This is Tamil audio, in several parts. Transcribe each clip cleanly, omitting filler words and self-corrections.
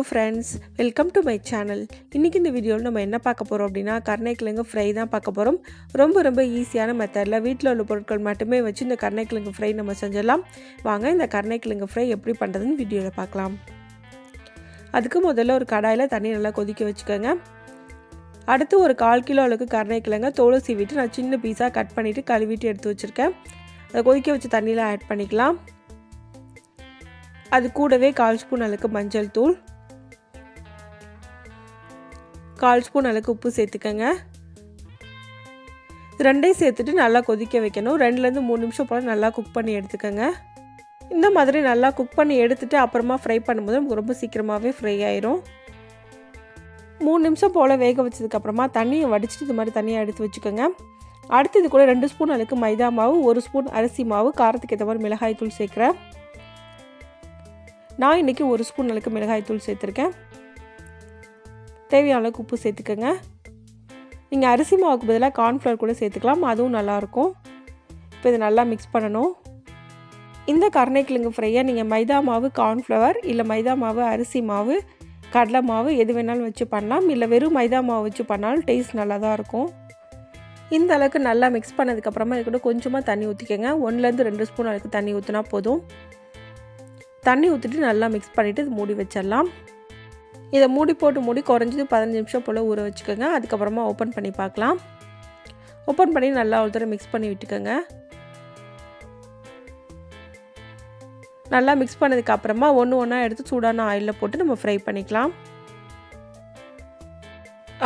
Friends, welcome to my channel. இன்றைக்கி இந்த வீடியோவில் நம்ம என்ன பார்க்க போகிறோம் அப்படின்னா கருணைக்கிழங்கு ஃப்ரை தான் பார்க்க போகிறோம். ரொம்ப ஈஸியான மெத்தடில் வீட்டில் உள்ள பொருட்கள் மட்டுமே வச்சு இந்த கருணைக்கிழங்கு ஃப்ரை நம்ம செஞ்சிடலாம். வாங்க இந்த கருணைக்கிழங்கு ஃப்ரை எப்படி பண்ணுறதுன்னு வீடியோவில் பார்க்கலாம். அதுக்கு முதல்ல ஒரு கடாயில் தண்ணி நல்லா கொதிக்க வச்சுக்கோங்க. அடுத்து ஒரு 1/4 கிலோ அளவுக்கு கருணைக்கிழங்க தோலை சீவிட்டு நான் சின்ன பீஸாக கட் பண்ணிவிட்டு கழுவிட்டு எடுத்து வச்சுருக்கேன். அதை கொதிக்க வச்சு தண்ணியில் ஆட் பண்ணிக்கலாம். அது கூடவே 1/4 ஸ்பூன் அளவுக்கு மஞ்சள் தூள், 1/4 ஸ்பூன் அளவுக்கு உப்பு சேர்த்துக்கங்க. இது ரெண்டையும் சேர்த்துட்டு நல்லா கொதிக்க வைக்கணும். 2லேருந்து 3 நிமிஷம் போல் நல்லா குக் பண்ணி எடுத்துக்கோங்க. இந்த மாதிரி நல்லா குக் பண்ணி எடுத்துகிட்டு அப்புறமா ஃப்ரை பண்ணும்போது நமக்கு ரொம்ப சீக்கிரமாகவே ஃப்ரை ஆயிரும். 3 நிமிஷம் போல் வேக வச்சதுக்கப்புறமா தண்ணியை வடிச்சிட்டு இது மாதிரி தண்ணியை எடுத்து வச்சுக்கோங்க. அடுத்து இது கூட 2 ஸ்பூன் அளவுக்கு மைதா மாவு, 1 ஸ்பூன் அரிசி மாவு, காரத்துக்கு ஏற்ற மாதிரி மிளகாய் தூள் சேர்க்குறேன். நான் இன்றைக்கி 1 ஸ்பூன் அளவுக்கு மிளகாய் தூள் சேர்த்துருக்கேன். தேவையான அளவுக்கு உப்பு சேர்த்துக்கோங்க. நீங்கள் அரிசி மாவுக்கு பதிலாக கார்ன்ஃப்ளவர் கூட சேர்த்துக்கலாம், அதுவும் நல்லாயிருக்கும். இப்போ இதை நல்லா மிக்ஸ் பண்ணணும். இந்த கருணைக்கிழங்கு ஃப்ரையை நீங்கள் மைதா மாவு, கார்ன்ஃப்ளவர், இல்லை மைதா மாவு, அரிசி மாவு, கடலை மாவு எது வேணாலும் வச்சு பண்ணலாம். இல்லை வெறும் மைதா மாவு வச்சு பண்ணாலும் டேஸ்ட் நல்லா தான் இருக்கும். இந்த அளவுக்கு நல்லா மிக்ஸ் பண்ணதுக்கப்புறமா இது கூட கொஞ்சமாக தண்ணி ஊற்றிக்கோங்க. 1லேருந்து 2 ஸ்பூன் அளவுக்கு தண்ணி ஊற்றினா போதும். தண்ணி ஊற்றிட்டு நல்லா மிக்ஸ் பண்ணிவிட்டு இது மூடி வச்சிடலாம். இதை மூடி குறைஞ்சது 15 நிமிஷம் போல் ஊற வச்சுக்கோங்க. அதுக்கப்புறமா ஓப்பன் பண்ணி பார்க்கலாம். ஓப்பன் பண்ணி நல்லா ஒரு தடவை மிக்ஸ் பண்ணி விட்டுக்கோங்க. நல்லா மிக்ஸ் பண்ணதுக்கப்புறமா ஒன்றா எடுத்து சூடான ஆயிலில் போட்டு நம்ம ஃப்ரை பண்ணிக்கலாம்.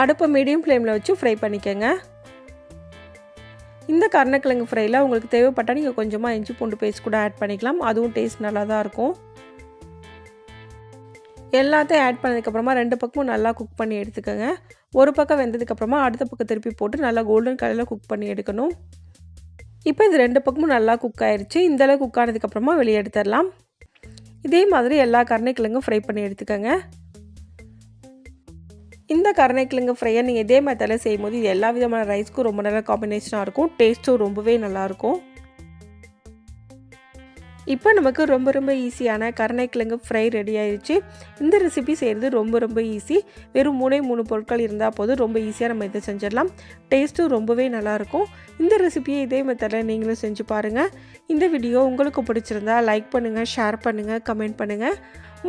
அடுப்பை மீடியம் ஃப்ளேமில் வச்சு ஃப்ரை பண்ணிக்கோங்க. இந்த கருணைக்கிழங்கு ஃப்ரையில் உங்களுக்கு தேவைப்பட்டால் நீங்கள் கொஞ்சமாக இஞ்சி பூண்டு பேஸ்ட் கூட ஆட் பண்ணிக்கலாம், அதுவும் டேஸ்ட் நல்லா தான் இருக்கும். எல்லாத்தையும் ஆட் பண்ணதுக்கப்புறமா 2 பக்கமும் நல்லா குக் பண்ணி எடுத்துக்கோங்க. ஒரு பக்கம் வெந்ததுக்கப்புறமா அடுத்த பக்கம் திருப்பி போட்டு நல்லா கோல்டன் கலரில் குக் பண்ணி எடுக்கணும். இப்போ இது 2 பக்கமும் நல்லா குக் ஆயிடுச்சு. இந்தளவு குக் ஆனதுக்கப்புறமா வெளியே எடுத்துடலாம். இதே மாதிரி எல்லா கருணைக்கிழங்கும் ஃப்ரை பண்ணி எடுத்துக்கோங்க. இந்த கருணைக்கிழங்கு ஃப்ரையை நீங்கள் இதே மெத்தடில் செய்யும்போது இது எல்லா விதமான ரைஸ்க்கும் ரொம்ப நல்ல காம்பினேஷனாக இருக்கும். டேஸ்ட்டும் ரொம்பவே நல்லாயிருக்கும். இப்போ நமக்கு ரொம்ப ஈஸியான கருணைக்கிழங்கு ஃப்ரை ரெடி ஆயிடுச்சு. இந்த ரெசிபி செய்கிறது ரொம்ப ஈஸி. வெறும் 3 பொருட்கள் இருந்தால் போதும், ரொம்ப ஈஸியாக நம்ம இதை செஞ்சிடலாம். டேஸ்ட்டும் ரொம்பவே நல்லாயிருக்கும். இந்த ரெசிபியை இதே மெத்தடில் நீங்களும் செஞ்சு பாருங்கள். இந்த வீடியோ உங்களுக்கு பிடிச்சிருந்தா லைக் பண்ணுங்கள், ஷேர் பண்ணுங்கள், கமெண்ட் பண்ணுங்கள்.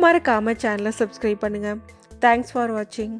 மறக்காமல் சேனலை சப்ஸ்கிரைப் பண்ணுங்கள். தேங்க்ஸ் ஃபார் வாட்சிங்.